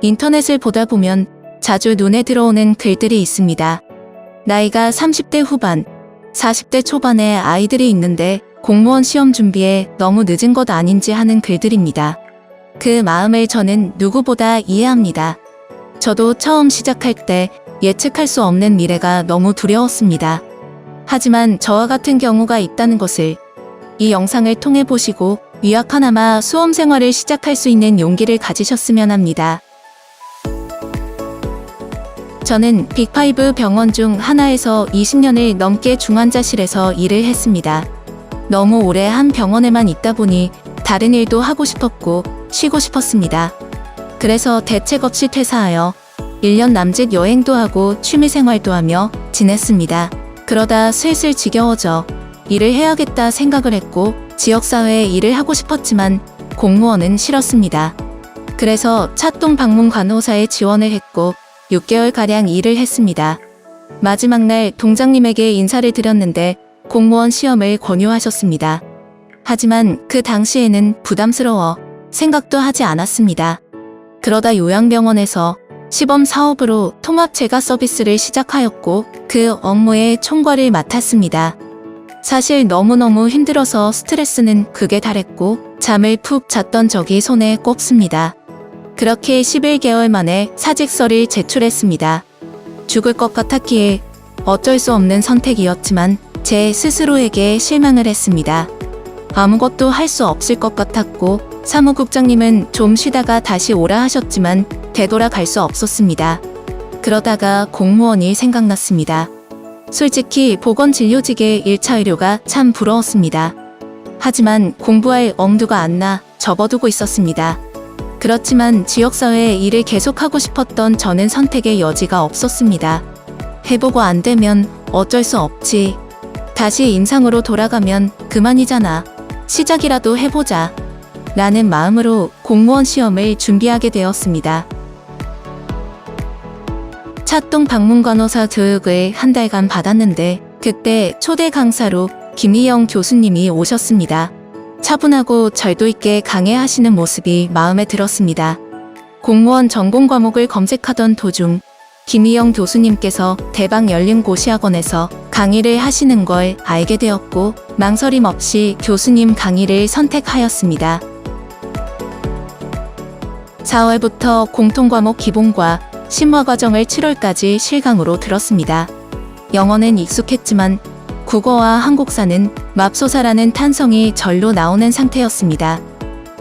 인터넷을 보다 보면 자주 눈에 들어오는 글들이 있습니다. 나이가 30대 후반, 40대 초반의 아이들이 있는데 공무원 시험 준비에 너무 늦은 것 아닌지 하는 글들입니다. 그 마음을 저는 누구보다 이해합니다. 저도 처음 시작할 때 예측할 수 없는 미래가 너무 두려웠습니다. 하지만 저와 같은 경우가 있다는 것을 이 영상을 통해 보시고 유학하나마 수험 생활을 시작할 수 있는 용기를 가지셨으면 합니다. 저는 빅5 병원 중 하나에서 20년을 넘게 중환자실에서 일을 했습니다. 너무 오래 한 병원에만 있다 보니 다른 일도 하고 싶었고 쉬고 싶었습니다. 그래서 대책 없이 퇴사하여 1년 남짓 여행도 하고 취미생활도 하며 지냈습니다. 그러다 슬슬 지겨워져 일을 해야겠다 생각을 했고 지역사회에 일을 하고 싶었지만 공무원은 싫었습니다. 그래서 차동 방문 간호사에 지원을 했고 6개월가량 일을 했습니다. 마지막 날 동장님에게 인사를 드렸는데 공무원 시험을 권유하셨습니다. 하지만 그 당시에는 부담스러워 생각도 하지 않았습니다. 그러다 요양병원에서 시범 사업으로 통합재가 서비스를 시작하였고 그 업무의 총괄을 맡았습니다. 사실 너무너무 힘들어서 스트레스는 극에 달했고 잠을 푹 잤던 적이 손에 꼽습니다. 그렇게 11개월 만에 사직서를 제출했습니다. 죽을 것 같았기에 어쩔 수 없는 선택이었지만 제 스스로에게 실망을 했습니다. 아무것도 할 수 없을 것 같았고 사무국장님은 좀 쉬다가 다시 오라 하셨지만 되돌아갈 수 없었습니다. 그러다가 공무원이 생각났습니다. 솔직히 보건진료직의 1차 의료가 참 부러웠습니다. 하지만 공부할 엄두가 안 나 접어두고 있었습니다. 그렇지만 지역사회에 일을 계속하고 싶었던 저는 선택의 여지가 없었습니다. 해보고 안 되면 어쩔 수 없지. 다시 임상으로 돌아가면 그만이잖아. 시작이라도 해보자. 라는 마음으로 공무원 시험을 준비하게 되었습니다. 차동 방문간호사 교육을 한 달간 받았는데 그때 초대 강사로 김희영 교수님이 오셨습니다. 차분하고 절도 있게 강해하시는 모습이 마음에 들었습니다. 공무원 전공 과목을 검색하던 도중 김희영 교수님께서 대박 열린 고시학원에서 강의를 하시는 걸 알게 되었고 망설임 없이 교수님 강의를 선택하였습니다. 4월부터 공통과목 기본과 심화과정을 7월까지 실강으로 들었습니다. 영어는 익숙했지만 국어와 한국사는 맙소사라는 탄성이 절로 나오는 상태였습니다.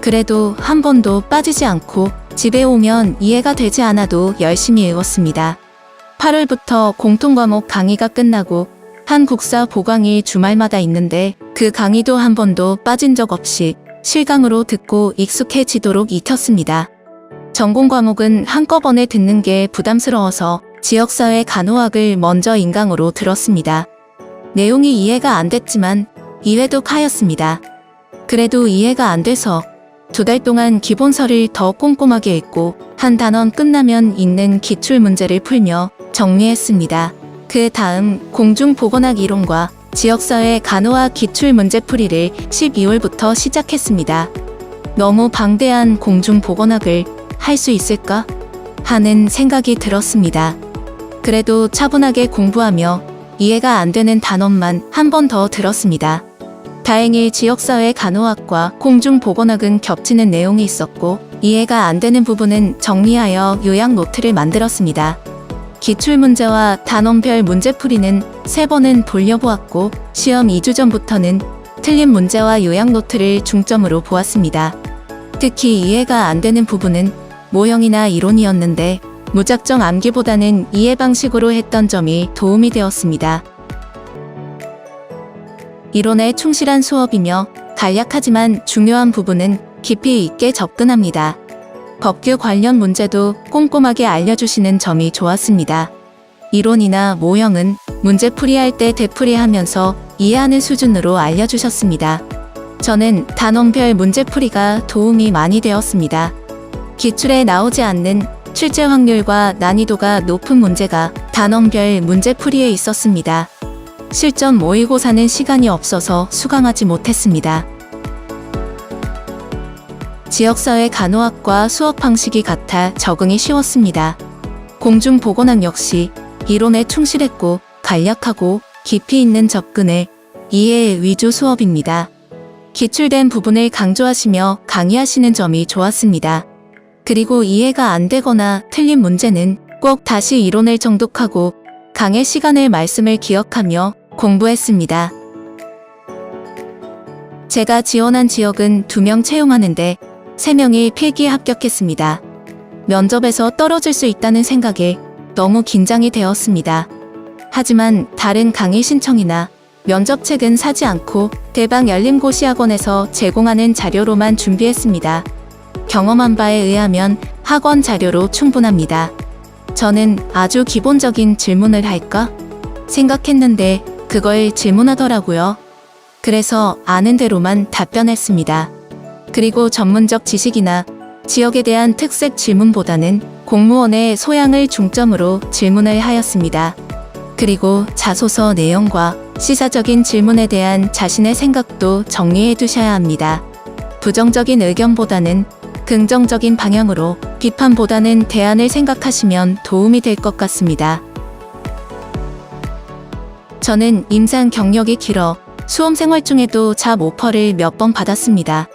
그래도 한 번도 빠지지 않고 집에 오면 이해가 되지 않아도 열심히 읽었습니다. 8월부터 공통과목 강의가 끝나고 한국사 보강이 주말마다 있는데 그 강의도 한 번도 빠진 적 없이 실강으로 듣고 익숙해지도록 익혔습니다. 전공 과목은 한꺼번에 듣는 게 부담스러워서 지역사회 간호학을 먼저 인강으로 들었습니다. 내용이 이해가 안 됐지만 이회독하였습니다. 그래도 이해가 안 돼서 2달 동안 기본서를 더 꼼꼼하게 읽고 한 단원 끝나면 읽는 기출문제를 풀며 정리했습니다. 그 다음 공중보건학 이론과 지역사회 간호학 기출문제풀이를 12월부터 시작했습니다. 너무 방대한 공중보건학을 할 수 있을까? 하는 생각이 들었습니다. 그래도 차분하게 공부하며 이해가 안 되는 단원만 한 번 더 들었습니다. 다행히 지역사회 간호학과 공중보건학은 겹치는 내용이 있었고 이해가 안 되는 부분은 정리하여 요약 노트를 만들었습니다. 기출문제와 단원별 문제풀이는 3번은 돌려보았고 시험 2주 전부터는 틀린 문제와 요약 노트를 중점으로 보았습니다. 특히 이해가 안 되는 부분은 모형이나 이론이었는데 무작정 암기보다는 이해 방식으로 했던 점이 도움이 되었습니다. 이론에 충실한 수업이며 간략하지만 중요한 부분은 깊이 있게 접근합니다. 법규 관련 문제도 꼼꼼하게 알려주시는 점이 좋았습니다. 이론이나 모형은 문제 풀이할 때 되풀이하면서 이해하는 수준으로 알려주셨습니다. 저는 단원별 문제풀이가 도움이 많이 되었습니다. 기출에 나오지 않는 출제 확률과 난이도가 높은 문제가 단원별 문제풀이에 있었습니다. 실전 모의고사는 시간이 없어서 수강하지 못했습니다. 지역사회 간호학과 수업 방식이 같아 적응이 쉬웠습니다. 공중보건학 역시 이론에 충실했고 간략하고 깊이 있는 접근의 이해 위주 수업입니다. 기출된 부분을 강조하시며 강의하시는 점이 좋았습니다. 그리고 이해가 안 되거나 틀린 문제는 꼭 다시 이론을 정독하고 강의 시간의 말씀을 기억하며 공부했습니다. 제가 지원한 지역은 2명 채용하는데 3명이 필기 합격했습니다. 면접에서 떨어질 수 있다는 생각에 너무 긴장이 되었습니다. 하지만 다른 강의 신청이나 면접책은 사지 않고 대방 열림고시학원에서 제공하는 자료로만 준비했습니다. 경험한 바에 의하면 학원 자료로 충분합니다. 저는 아주 기본적인 질문을 할까 생각했는데 그걸 질문하더라고요. 그래서 아는 대로만 답변했습니다. 그리고 전문적 지식이나 지역에 대한 특색 질문보다는 공무원의 소양을 중점으로 질문을 하였습니다. 그리고 자소서 내용과 시사적인 질문에 대한 자신의 생각도 정리해 두셔야 합니다. 부정적인 의견보다는 긍정적인 방향으로, 비판보다는 대안을 생각하시면 도움이 될 것 같습니다. 저는 임상 경력이 길어 수험 생활 중에도 잡 오퍼를 몇 번 받았습니다.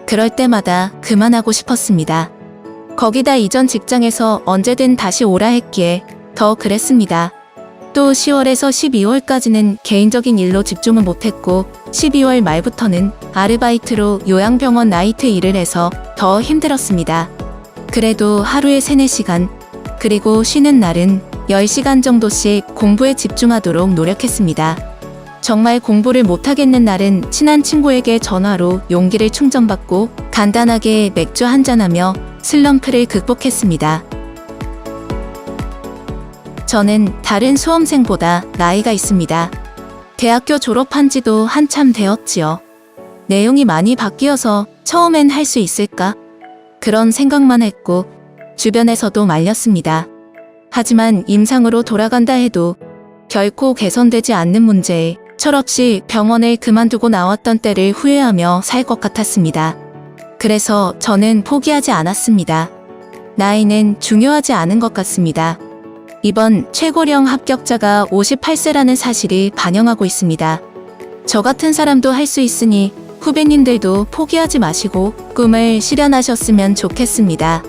그럴 때마다 그만하고 싶었습니다. 거기다 이전 직장에서 언제든 다시 오라 했기에 더 그랬습니다. 또 10월에서 12월까지는 개인적인 일로 집중을 못했고 12월 말부터는 아르바이트로 요양병원 나이트 일을 해서 더 힘들었습니다. 그래도 하루에 3-4시간, 그리고 쉬는 날은 10시간 정도씩 공부에 집중하도록 노력했습니다. 정말 공부를 못하겠는 날은 친한 친구에게 전화로 용기를 충전받고 간단하게 맥주 한잔하며 슬럼프를 극복했습니다. 저는 다른 수험생보다 나이가 있습니다. 대학교 졸업한 지도 한참 되었지요. 내용이 많이 바뀌어서 처음엔 할 수 있을까? 그런 생각만 했고 주변에서도 말렸습니다. 하지만 임상으로 돌아간다 해도 결코 개선되지 않는 문제에 철없이 병원을 그만두고 나왔던 때를 후회하며 살 것 같았습니다. 그래서 저는 포기하지 않았습니다. 나이는 중요하지 않은 것 같습니다. 이번 최고령 합격자가 58세라는 사실이 반영하고 있습니다. 저 같은 사람도 할 수 있으니 후배님들도 포기하지 마시고 꿈을 실현하셨으면 좋겠습니다.